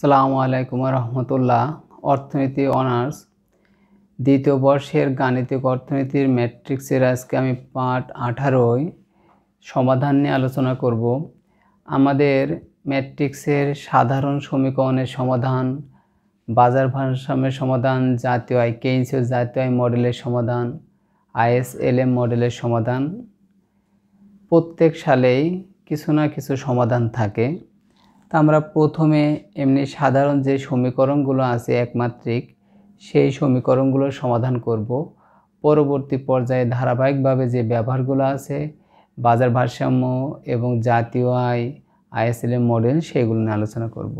আসসালামু আলাইকুম রহমতুল্লাহ। অর্থনীতি অনার্স দ্বিতীয় বর্ষের গাণিতিক অর্থনীতির ম্যাট্রিক্সের আজকে আমি পার্ট 18 সমাধান নিয়ে আলোচনা করব। আমাদের ম্যাট্রিক্সের সাধারণ সমীকরণের সমাধান, বাজার ভারসাম্যের সমাধান, জাতীয় আয় কেইন্সীয় জাতীয় আয় মডেলের সমাধান, ISLM মডেলের সমাধান, প্রত্যেক সালেই কিছু না কিছু সমাধান থাকে। তা আমরা প্রথমে এমনি সাধারণ যে সমীকরণগুলো আছে একমাত্রিক, সেই সমীকরণগুলোর সমাধান করব। পরবর্তী পর্যায়ে ধারাবাহিকভাবে যে ব্যবহারগুলো আছে, বাজার ভারসাম্য এবং জাতীয় আয়, ISLM মডেল, সেগুলো নিয়ে আলোচনা করব।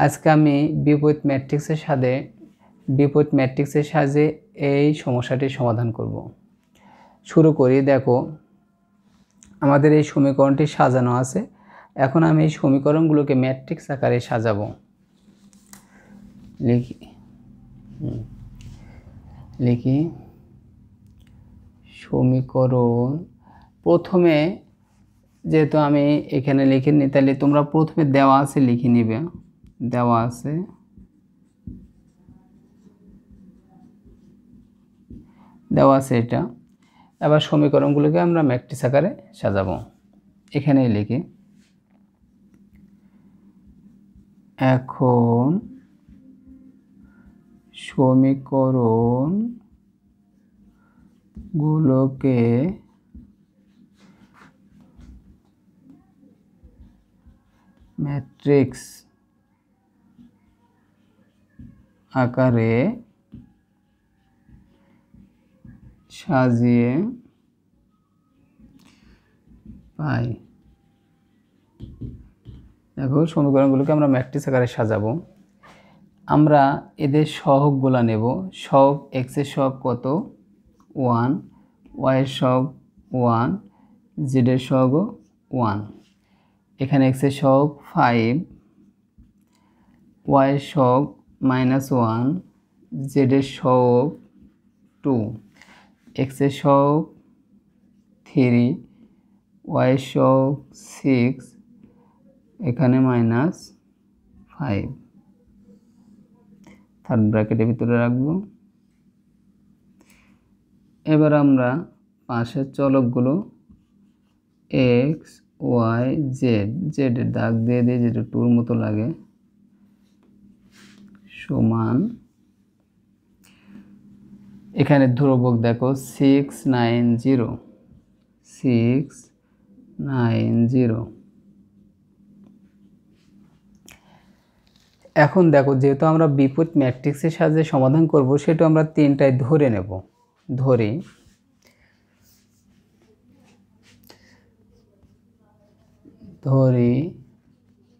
আজকে আমি বিপরীত ম্যাট্রিক্সের সাহায্যে এই সমস্যাটির সমাধান করব। শুরু করি। দেখো, আমাদের এই সমীকরণটি সাজানো আছে। এখন আমি এই সমীকরণগুলোকে ম্যাট্রিক্স আকারে সাজাবো। লিখি সমীকরণ। প্রথমে যেহেতু আমি এখানে লিখে নিই, তাহলে তোমরা প্রথমে দেওয়া আছে লিখে নিবে। দেওয়া আছে, এটা। এবার সমীকরণগুলোকে আমরা ম্যাট্রিক্স আকারে সাজাবো। এখানেই লিখি। এখন সমীকরণগুলোকে ম্যাট্রিক্স আকারে সাজিয়ে পাই। দেখো, সমীকরণগুলোকে আমরা ম্যাট্রিক্স আকারে সাজাবো। আমরা এদের সহগগুলো নেব। সহগ এক্স এর সহগ কত? 1, ওয়াই এর সহগ 1, জেড এর সহগ 1। এখানে এক্স এর সহগ 5, ওয়াই এর সহগ -1, জেড এর সহগ 2, এক্স এর সহগ 3, ওয়াই এর সহগ 6, এখানে -5। থার্ড ব্র্যাকেটের ভিতরে রাখবো। এবার আমরা পাশের চলকগুলো এক্স, ওয়াই, জেড, জেডের দাগ দিয়ে দিই যেটা 2-র মতো লাগে, সমান। এখানে ধ্রুবক দেখো 690। এখন দেখো, যেহেতু আমরা বিপরীত ম্যাট্রিক্সের সাহায্যে সমাধান করব, সেটা আমরা 3টায় ধরে নেব। ধরি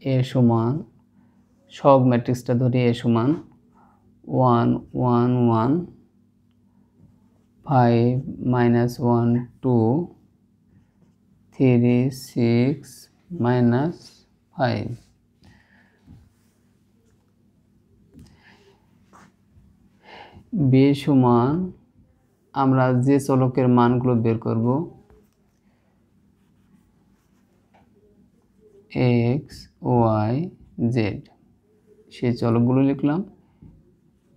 এ সমান, সহগ ম্যাট্রিক্সটা ধরি এ সমান 1 1 1, 5 -1 2, 3 6 -5। বি সমান, আমরা যে চলকের মানগুলো বের করব, এক্স, ওয়াই, জেড, সেই চলকগুলো লিখলাম।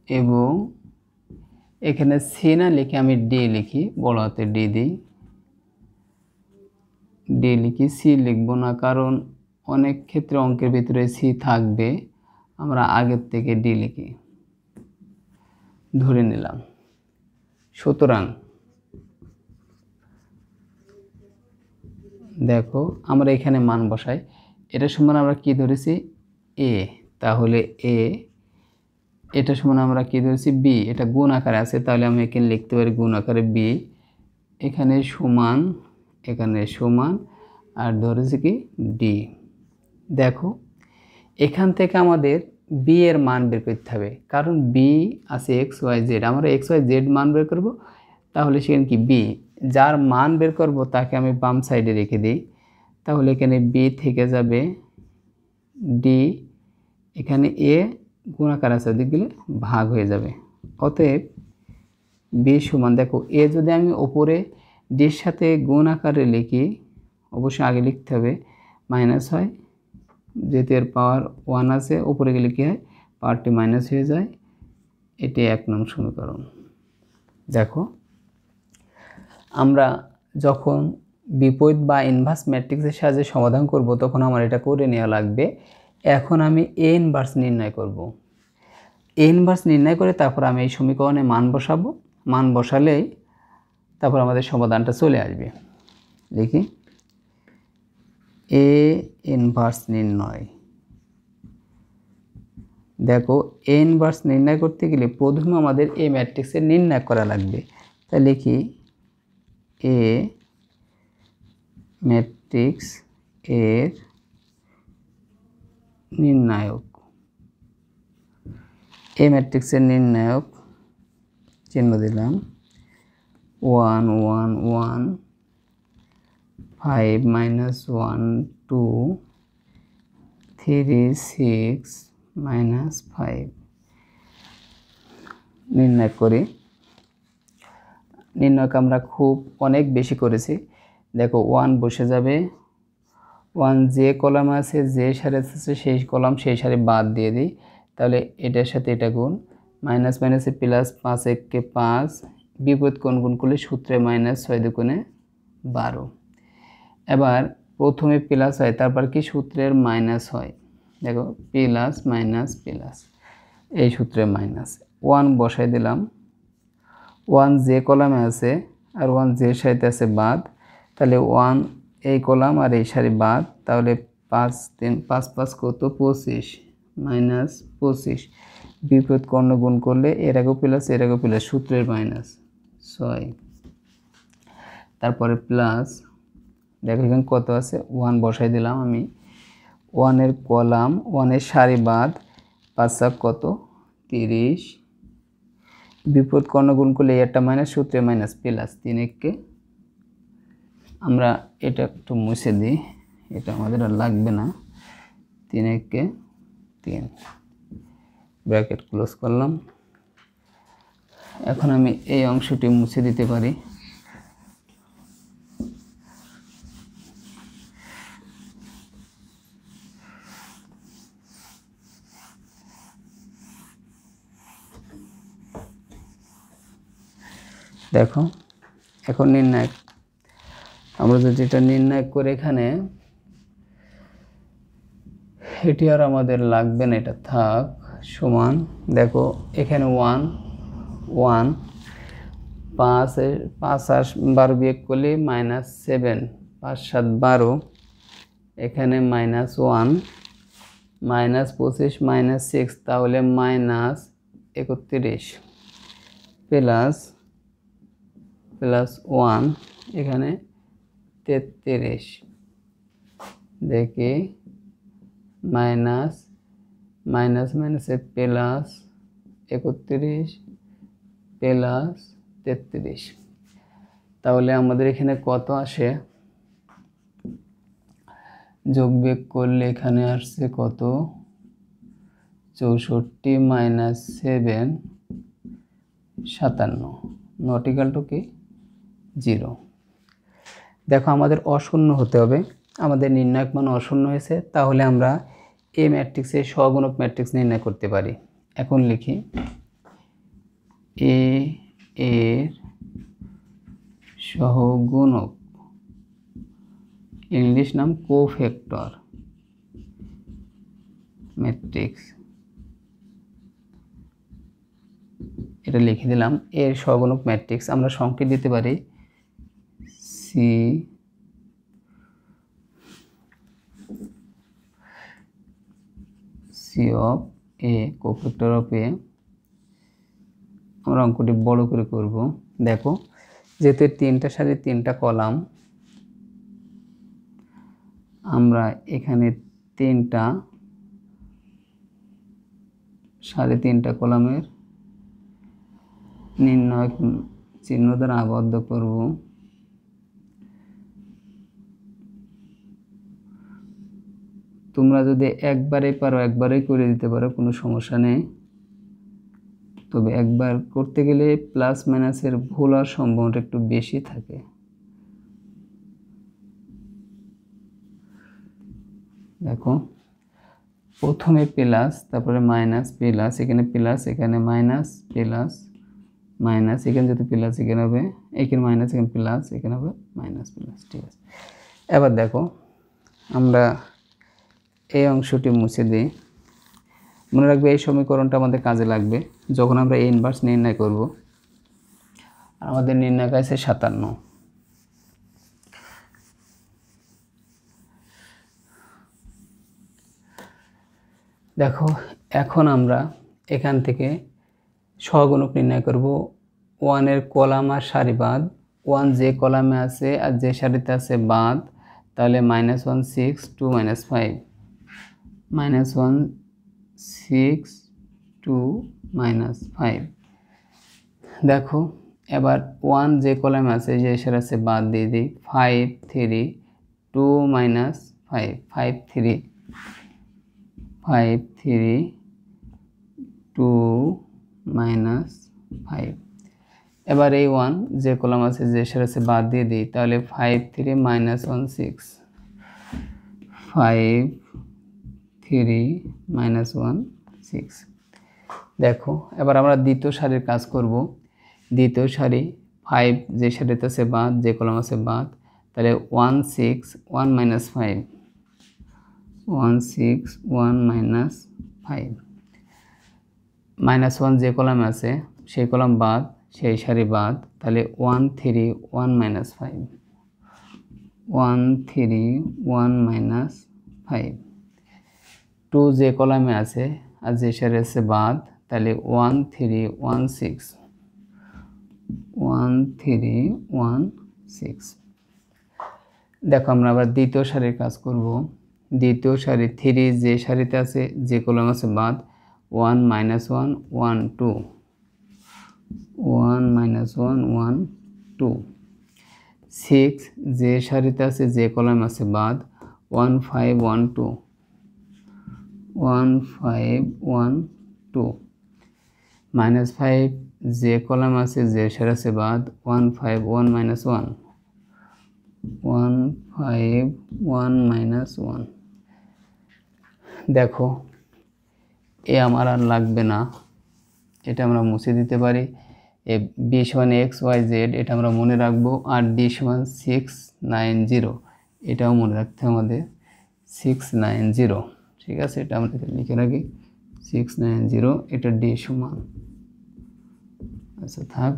এবং এখানে সি না লিখে আমি ডি লিখি, বড় হাতে ডি দিই। ডি লিখি, সি লিখব না, কারণ অনেক ক্ষেত্রে অঙ্কের ভিতরে সি থাকবে। আমরা আগের থেকে ডি লিখি, ধরে নিলাম। সুতরাং দেখো, আমরা এখানে মান বসাই। এটা সমান আমরা কি ধরেছি? এ। তাহলে এ। এটা সমান আমরা কি ধরেছি? বি। এটা গুণ আকারে আছে, তাহলে আমি এখানে লিখতে পারি গুণ আকারে বি। এখানে সমান, এখানে সমান, আর ধরেছি কি? ডি। দেখো, এখান থেকে আমাদের বি এর মান বের করতে হবে, কারণ বি আছে এক্স, ওয়াই, জেড। আমরা এক্স, ওয়াই, জেড মান বের করব, তাহলে সেখানে কি? বি। যার মান বের করব তাকে আমি বাম সাইডে রেখে দিই। তাহলে এখানে বি থেকে যাবে ডি। এখানে এ গুণাকার আছে, ওদিক গেলে ভাগ হয়ে যাবে। অতএব বি সমান, দেখো, এ যদি আমি ওপরে ডির সাথে গুণ আকারে লিখি, অবশ্যই আগে লিখতে হবে, মাইনাস হয় যেহেতু এর পাওয়ার 1 আছে, উপরে গেলে কী হয়, পাওয়ারটি মাইনাস হয়ে যায়। এটি 1 নং সমীকরণ। দেখো, আমরা যখন বিপরীত বা ইনভার্স ম্যাট্রিক্সের সাহায্যে সমাধান করব তখন আমার এটা করে নেওয়া লাগবে। এখন আমি এ ইনভার্স নির্ণয় করব। এ ইনভার্স নির্ণয় করে তারপর আমি এই সমীকরণে মান বসাবো। মান বসালেই তারপর আমাদের সমাধানটা চলে আসবে। লিখি, এ ইনভার্স নির্ণয়। দেখো, এ ইনভার্স নির্ণয় করতে গেলে প্রথমে আমাদের এ ম্যাট্রিক্সের নির্ণয় করা লাগবে। তাই লিখি, এ ম্যাট্রিক্স এর নির্ণায়ক। এ ম্যাট্রিক্সের নির্ণায়ক চিহ্ন দিলাম 1 1 1 5 -1 2 3 6 -5 নির্ণয় করি। নির্ণয়ক আমরা খুব অনেক বেশি করেছি। দেখো, 1 বসে যাবে, 1 যে কলাম আছে, যে সারি আছে সেই কলাম সেই সারি বাদ দিয়ে দিই। তাহলে এটার সাথে এটা গুণ, মাইনাস মাইনাসে প্লাস, 5 1 5, বিপরীত কোণ গুণ করলে সূত্রে মাইনাস, 6 2 12। এবার প্রথমে প্লাস হয়, তারপর কি সূত্রের মাইনাস হয়। দেখো, প্লাস মাইনাস প্লাস, এই সূত্রে মাইনাস। 1 বসাই দিলাম, 1 যে কলামে আছে আর 1 যে সারিতে আছে বাদ। তাহলে 1 এই কলাম আর এই সারি বাদ। তাহলে 5 3 5 5 কত, 25 মাইনাস 25, বিপরীত কর্ণ গুণ করলে এর আগেও প্লাস এর আগেও প্লাস, সূত্রের মাইনাস 6। তারপরে প্লাস, দেখো এখানে কত আছে, 1 বসাই দিলাম আমি। 1 এর কলাম, 1 এর সারি বাদ, 5 কত, 30, বিপরীত কর্ণ গুণ করলে একটা মাইনাস, সূত্রে মাইনাস প্লাস, 3 1 আমরা এটা একটু মুছে দিই, এটা আমাদের আর লাগবে না। 3 1 3, ব্র্যাকেট ক্লোজ করলাম। এখন আমি এই অংশটি মুছে দিতে পারি। দেখো, এখন নির্ণায়ক আমরা যদি এটা নির্ণায়ক করে এখানে, এটি আর আমাদের লাগবে না, এটা থাক। সমান, দেখো এখানে 1 1, 5 আর 12 বিয়োগ করলে -7, 5 7 12, এখানে -1 -25 -6, তাহলে -31 প্লাস 1, এখানে 33, দেখি মাইনাস মাইনাস মাইনাসে প্লাস 31 প্লাস 33। তাহলে আমাদের এখানে কত আসে, যোগ বিয়োগ করলে এখানে আসছে কত, 64 -7 57, নট ইকুয়াল টু কি 0। দেখো, আমাদের অশূন্য হতে হবে। আমাদের নির্ণায়ক মান অশূন্য হয়েছে, তাহলে আমরা এ ম্যাট্রিক্সের সহগুণক ম্যাট্রিক্স নির্ণয় করতে পারি। এখন লিখি, এ এর সহগুণক, ইংলিশ নাম কোফ্যাক্টর ম্যাট্রিক্স, এটা লিখে দিলাম। এর সহগুণক ম্যাট্রিক্স আমরা সংকেত দিতে পারি C of A, cofactor of A. আমরা অঙ্কটি বড় করে করব। দেখো, যেহেতু 3টা সারি 3টা কলাম, আমরা এখানে 3টা সারি 3টা কলামের নির্ণায়ক চিহ্ন দ্বারা আবদ্ধ করব। তোমরা যদি একবারেই পারো একবারেই করে দিতে পারো, কোনো সমস্যা নেই। তবে একবার করতে গেলে প্লাস মাইনাসের ভুল হওয়ার সম্ভাবনাটা একটু বেশি থাকে। দেখো, প্রথমে প্লাস, তারপরে মাইনাস, প্লাস, এখানে প্লাস, এখানে মাইনাস, প্লাস মাইনাস, এখানে যদি প্লাস এখানে হবে, এখানে মাইনাস, এখানে প্লাস, এখানে হবে মাইনাস প্লাস। ঠিক আছে, এবার দেখো আমরা এই অংশটি মুছে দিই। মনে রাখবে এই সমীকরণটা আমাদের কাজে লাগবে যখন আমরা এ ইনভার্স নির্ণয় করব। আমাদের নির্ণয় আছে 57। দেখো এখন আমরা এখান থেকে সহগুণক নির্ণয় করব। 1 এর কলাম আর সারি বাদ, 1 যে কলামে আছে আর যে সারিতে আছে বাদ, তাহলে -1 6 2 -5, -1 6 2 -5। দেখো এবার 1 যে কলামে আছে যে সারি আছে বাদ দিয়ে দিই, 5 3 2 -5, 5 3 5 3 2 -5। এবার এই 1 যে কলাম আছে যে সারি আছে বাদ দিয়ে দিই, তাহলে 5 3 -1 6, 5 3 -1 6। দেখো এবার আমরা দ্বিতীয় সারির কাজ করব। দ্বিতীয় সারি 5 যে সারিতে আছে বাদ, যে কলাম আছে বাদ, তাহলে 1 6 1 -5, 1 6 1 -5। -1 যে কলামে আছে সেই কলাম বাদ, সেই সারি বাদ, তাহলে 1 3 1 -5, 1 3 1 -5। 2 যে কলামে আছে আর যে সারি আছে বাদ, তাহলে 1 3 1 6, 1 3 1 6। দেখো আমরা আবার দ্বিতীয় সারির কাজ করব। দ্বিতীয় সারি 3 যে সারিতে আছে যে কলাম আছে বাদ, 1 -1 1 2, 1 -1 1 2। 6 যে সারিতে আছে যে কলাম আছে বাদ, 1 5 1 2, 1 5 1 2। -5 যে কলাম আছে যে সারি আছে বাদ, 1 5 1 -1, 1 5 1 -1। দেখো এ আমার আর লাগবে না, এটা আমরা মুছে দিতে পারি। এ b = x y z এটা আমরা মনে রাখবো, আর d = 690 এটাও মনে রাখতে আমাদের 690। ঠিক আছে, এটা আমরা লিখে রাখি 690, এটা d সমান। আচ্ছা থাক,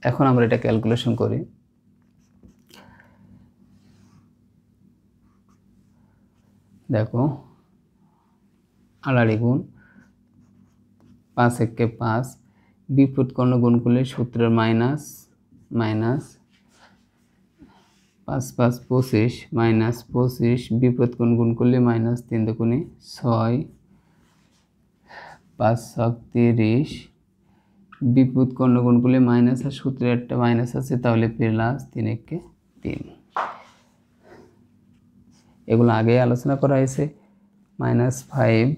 এখন আমরা এটা ক্যালকুলেশন করি। দেখো 8 গুণ 5 1 5, বিপরীত কর্ণ গুণ করলে সূত্রের মাইনাস, মাইনাস 5 5 25 -25, বিপরীত কোণ গুণ করলে -3 দুগুণে 6, 5 6 30, বিপরীত কর্ণ গুণ করলে মাইনাস, আর সূত্রে একটা মাইনাস আছে তাহলে প্লাস, 3 1 3। এগুলো আগে আলোচনা করা হয়েছে। -5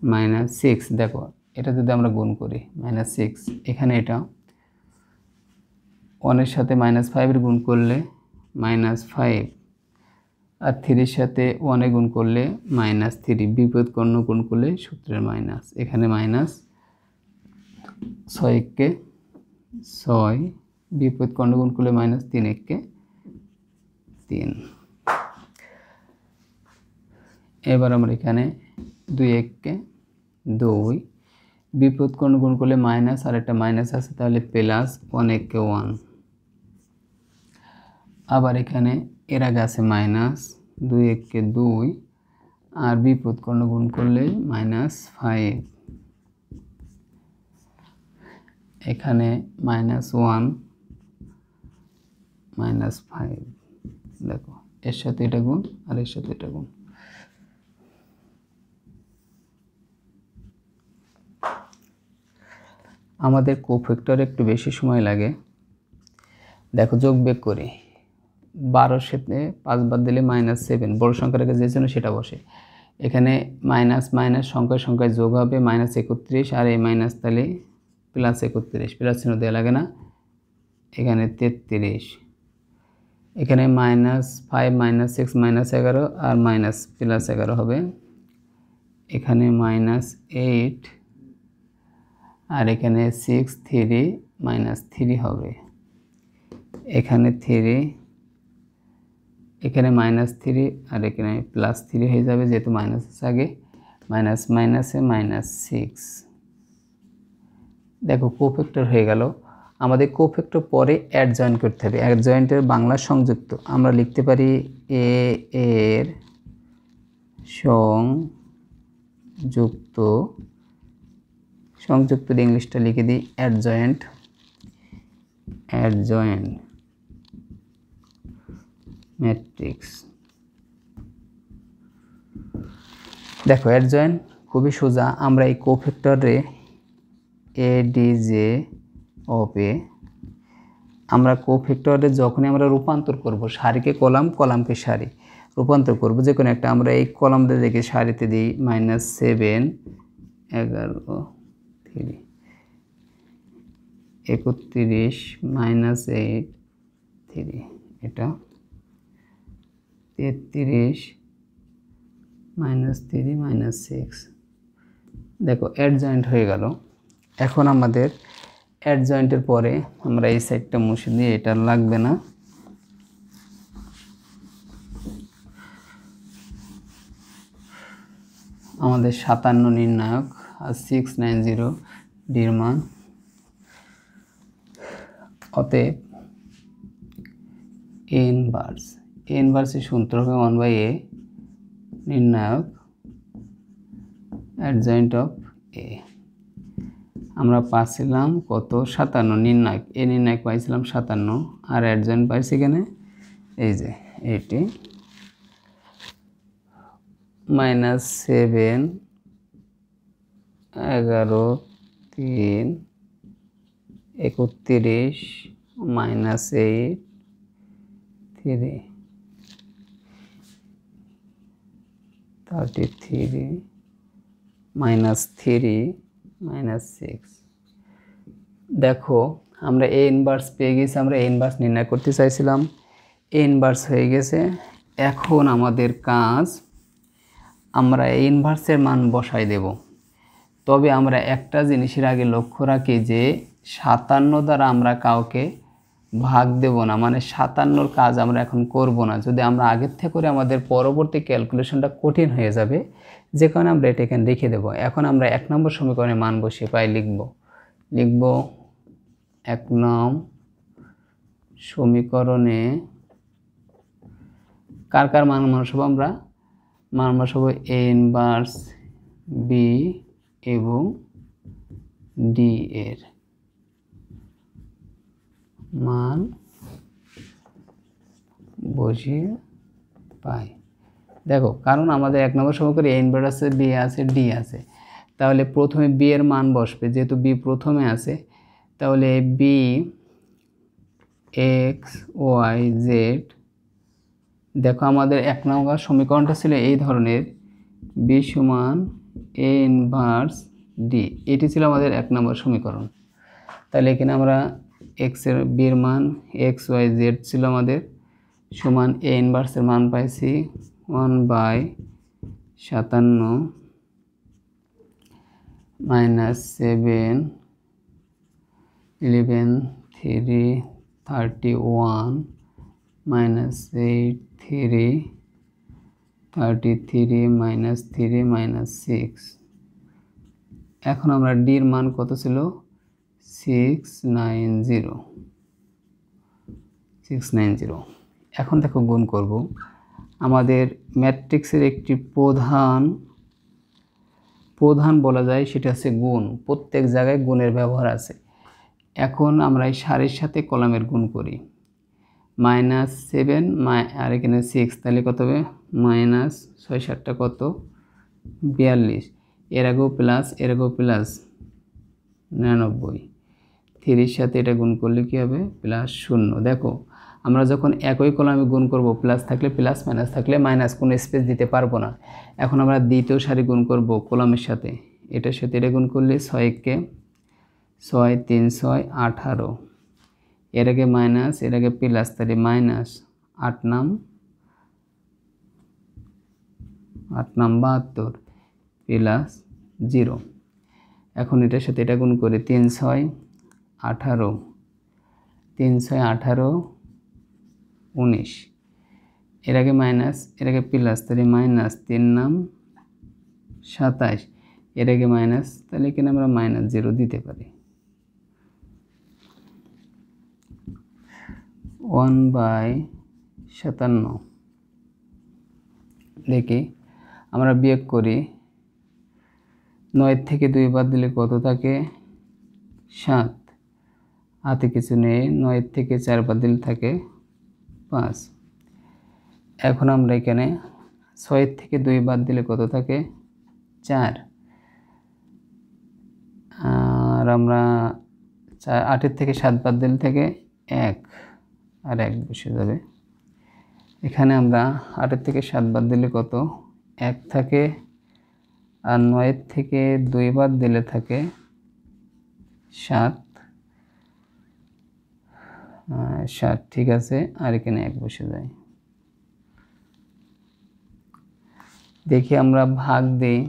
-6, দেখো এটা যদি আমরা গুণ করি -6, এখানে এটা 1 এর সাথে -5 এর গুণ করলে -5, আর 3 এর সাথে 1 এ গুণ করলে -3, বিপরীত কর্ণ গুণ করলে সূত্রের মাইনাস, এখানে মাইনাস 6 1 6, বিপরীত কর্ণ গুণ করলে -3 1 3। এবার আমরা এখানে 2 1 2, বিপরীত কর্ণ গুণ করলে মাইনাস, আর একটা মাইনাস আছে তাহলে প্লাস, 1 1 1। আবার এখানে এর আগে আছে মাইনাস, 2 1 2, আর বিপরীত কর্ণ গুণ করলে -5, এখানে -1 -5। দেখো এর সাথে এটা গুণ আর এর সাথে এটা গুণ। আমাদের কোফ্যাক্টরে একটু বেশি সময় লাগে। দেখো যোগ বিয়োগ করি, 12 সাথে 5 বাদ দিলে -7, বড় সংখ্যা রেখে যে জন্য সেটা বসে। এখানে মাইনাস মাইনাস সংখ্যায় সংখ্যায় যোগ হবে -31, আর এই মাইনাস তাহলে +31, প্লাস চিহ্ন দেওয়া লাগে না। এখানে 33, এখানে -5 -6 -11 আর +11 হবে। এখানে -8 আর এখানে 6 3 -3 হবে। এখানে 3, এখানে -3 আর এখানে +3 হয়ে যাবে, যেহেতু মাইনাস আছে আগে। মাইনাস মাইনাসে -6। দেখো কোফ্যাক্টর হয়ে গেল। আমাদের কোফ্যাক্টর পরে অ্যাডজয়েন্ট করতে হবে। অ্যাডজয়েন্টের বাংলা সংযুক্ত আমরা লিখতে পারি এ এর সংযুক্ত। সংযুক্তের ইংলিশটা লিখে দিই অ্যাডজয়েন্ট। Adjoint matrix. দেখো অ্যাডজয়েন্ট খুবই সোজা। আমরা এই কোফ্যাক্টরে A D J of A, আমরা কোফ্যাক্টরে যখনই আমরা রূপান্তর করব, সারিকে কলাম, কলামকে সারি রূপান্তর করব যে কোনো একটা, আমরা এই কলামটা দেখে সারিতে দিই -7 11 3 31 -8 3, এটা 33 -3 -6। দেখো অ্যাডজয়েন্ট হয়ে গেল। এখন আমাদের অ্যাডজয়েন্টের পরে আমরা এই সাইডটা মুছে দিই, এটা লাগবে না। আমাদের 57 নির্ণায়ক আর 690 ডির মান। অতএব এ ইনভার্সের সূত্র হবে 1/a নির্ণায়ক অ্যাডজয়েন্ট অফ এ। আমরা পাচ্ছিলাম কত 57 নির্ণায়ক, এ নির্ণায়ক পাইছিলাম 57 আর অ্যাডজয়েন্ট পাইছি এখানে এই যে 80 -7 11 3 31 -8 3 33 -3 -6। দেখো আমরা এ ইনভার্স পেয়ে গেছি। আমরা এ ইনভার্স নির্ণয় করতে চাইছিলাম, এ ইনভার্স হয়ে গেছে। এখন আমাদের কাজ, আমরা এ ইনভার্সের মান বসাই দেব। তবে আমরা একটা জিনিসের আগে লক্ষ্য রাখি যে 57 দ্বারা আমরা কাউকে ভাগ দেব না, মানে 57-র কাজ আমরা এখন করব না। যদি আমরা আগের থেকে করে আমাদের পরবর্তী ক্যালকুলেশনটা কঠিন হয়ে যাবে, যে কারণে আমরা এটা এখানে রেখে দেব। এখন আমরা 1 নম্বর সমীকরণে মান বসিয়ে পাই লিখব 1 নং সমীকরণে কার কার মান বসাবো? আমরা মান বসাবো এ ইনভার্স বি এবং ডি এর মান বসিয়ে পাই। দেখো কারণ আমাদের 1 নম্বর সমীকরণে এ ইনভার্স আছে, বি আছে, ডি আছে, তাহলে প্রথমে বি এর মান বসবে। যেহেতু বি প্রথমে আছে, তাহলে বি এক্স ওয়াই জেড। দেখো আমাদের 1 নম্বর সমীকরণটা ছিল এই ধরনের, বি সমান এ ইনভার্স ডি, এটি ছিল আমাদের 1 নম্বর সমীকরণ। তাহলে এখানে আমরা এক্সের বির মান এক্স ওয়াই জেড ছিল আমাদের, সমান এ ইনভার্সের মান পাইছি 1/57 -7 11 3 31 -8 3 33 -3 -6। এখন আমরা ডির মান কত ছিল? 690। এখন দেখো গুণ করব। আমাদের ম্যাট্রিক্সের একটি প্রধান বলা যায়, সেটা হচ্ছে গুণ। প্রত্যেক জায়গায় গুণের ব্যবহার আছে। এখন আমরা এই সারির সাথে কলামের গুণ করি। -7 আর এখানে 6, তাহলে কত হবে? -6 7টা কত? 42। এর আগেও প্লাস, এর আগেও প্লাস, 99। 3-র সাথে এটা গুণ করলে কি হবে? +0। দেখো আমরা যখন একই কলামে গুণ করব, প্লাস থাকলে প্লাস, মাইনাস থাকলে মাইনাস, কোনো স্পেস দিতে পারবো না। এখন আমরা দ্বিতীয় সারি গুণ করব কলামের সাথে, এটার সাথে এটা গুণ করলে 6-কে 6 3 6 18। এর আগে মাইনাস, এর আগে প্লাস, তাহলে 8 নাম 72 প্লাস 0। এখন এটার সাথে এটা গুণ করে 3 6 18 3 6 18 19, এর আগে মাইনাস এর আগে প্লাস, তাহলে মাইনাস 3 নাম 27, এর আগে মাইনাস, তাহলে এখানে আমরা -0 দিতে পারি। 1/57 দেখি আমরা বিয়োগ করি, 9 থেকে 2 বাদ দিলে কত থাকে 7, হাতে কিছু নেই, 9 থেকে 4 বাদ দিলে থাকে 5। এখন আমরা এখানে 6 থেকে 2 বাদ দিলে কত থাকে 4, আর আমরা 8 থেকে 7 বাদ দিলে থেকে 1, আর 1 বসে যাবে। এখানে আমরা 8 থেকে 7 বাদ দিলে কত 1 থাকে, আর 9 থেকে 2 বাদ দিলে থাকে 7, ঠিক আছে, আর এখানে 1 বসে যায়। দেখি আমরা ভাগ দিই,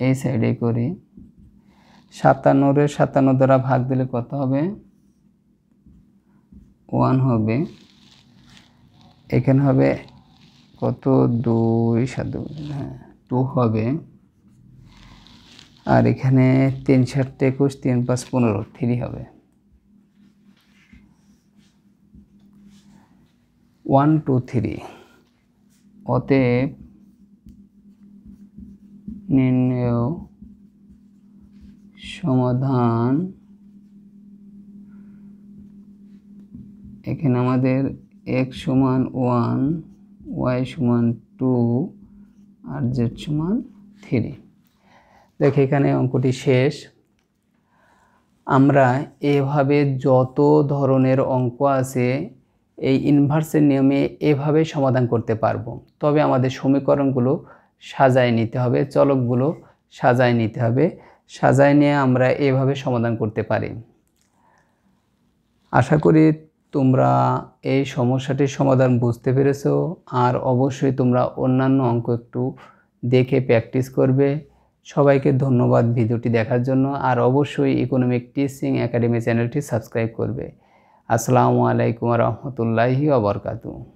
এই সাইডে করি। 57 দ্বারা ভাগ দিলে কত হবে 1 হবে। এখানে হবে কত 2 7 2 হবে, আর এখানে 3 7 21 3 5 15 3 হবে। 1 2 3। অতএব নির্ণেয় সমাধান, এখানে আমাদের x সমান 1, y সমান 2, আর z সমান 3। দেখো এখানে অঙ্কটি শেষ। আমরা এভাবে যত ধরনের অঙ্ক আছে এই ইনভার্সের নিয়মে এভাবে সমাধান করতে পারবো। তবে আমাদের সমীকরণগুলো সাজায় নিতে হবে, চলকগুলো সাজায় নিতে হবে, সাজায় নিয়ে আমরা এভাবে সমাধান করতে পারি। আশা করি তোমরা এই সমস্যাটির সমাধান বুঝতে পেরেছো, আর অবশ্যই তোমরা অন্যান্য অঙ্ক একটু দেখে প্র্যাকটিস করবে। সবাইকে ধন্যবাদ ভিডিওটি দেখার জন্য, আর অবশ্যই ইকোনমিক টিচিং একাডেমি চ্যানেলটি সাবস্ক্রাইব করবে। আসসালামু আলাইকুম ওয়া রাহমাতুল্লাহি ওয়া বারাকাতুহু।